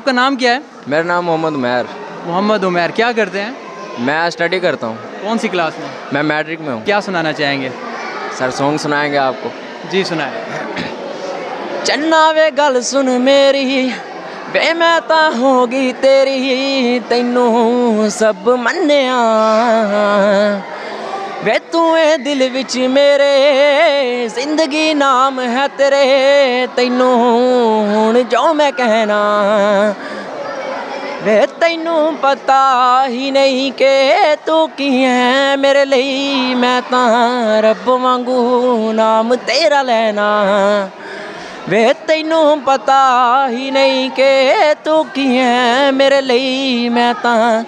आपका नाम क्या है? मेरा नाम मोहम्मद उमैर। मोहम्मद उमैर, क्या करते हैं? मैं स्टडी करता हूँ। कौन सी क्लास में? मैं मैट्रिक में हूँ। क्या सुनाना चाहेंगे? सर सॉन्ग सुनाएंगे आपको। जी सुनाए। चन्ना वे गल सुन मेरी, बे मैं ता होगी तेरी, तैनू सब मन्निया वे तू ए दिल विच मेरे, जिंदगी नाम है तेरे, तैनू हुण जो मैं कहना वे तैनू पता ही नहीं कि तू की है मेरे लिए, मैं तां रब वांगू नाम तेरा लेना वे तैनू पता ही नहीं कि तू की है मेरे लिए, मैं तां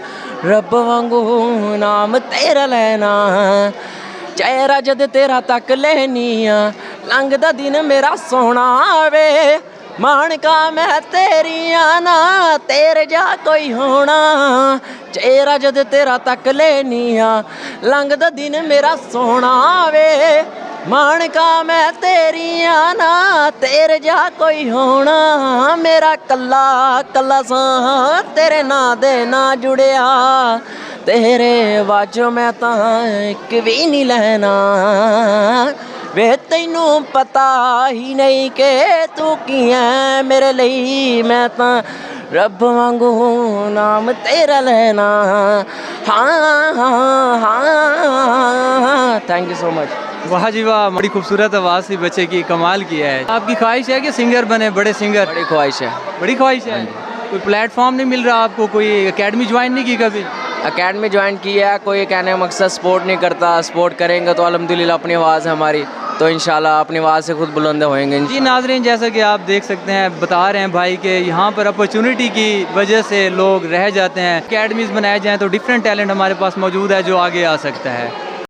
रब वांगू नाम तेरा लेना, चेहरा जद तेरा तक लेनी आ, लंघदा दिन मेरा सोना वे, मानका मैं तेरिया ना तेरे जा कोई होना, चेहरा जद तेरा तक लेनी आ, लंघदा दिन मेरा सोना वे, मानका मैं तेरिया ना तेरे जा कोई होना, मेरा कल्ला कल्ला सा तेरे ना दे ना जुड़िया, तेरे वाजो मैं तां इक भी नहीं लेना वे तैनू पता ही नहीं कि तू की है मेरे लिए, मैं तां रब वांगू नाम तेरा लेना, हाँ हाँ हाँ। Thank you so much. वाह जी वाह, बड़ी खूबसूरत आवाज़ थी बच्चे की, कमाल किया है। आपकी ख्वाहिश है कि सिंगर बने, बड़े सिंगर? बड़ी ख्वाहिश है। बड़ी ख्वाहिश है। कोई प्लेटफॉर्म नहीं मिल रहा आपको? कोई एकेडमी ज्वाइन नहीं की कभी? एकेडमी ज्वाइन की है, कोई कहने का मकसद सपोर्ट नहीं करता, सपोर्ट करेंगे तो अल्हम्दुलिल्लाह अपनी आवाज़ है हमारी, तो इंशाल्लाह अपनी आवाज़ से खुद बुलंद होएंगे। जी नाज़रीन, जैसा कि आप देख सकते हैं, बता रहे हैं भाई कि यहाँ पर अपॉर्चुनिटी की वजह से लोग रह जाते हैं। एकेडमीज़ बनाए जाएँ तो डिफरेंट टैलेंट हमारे पास मौजूद है जो आगे आ सकता है।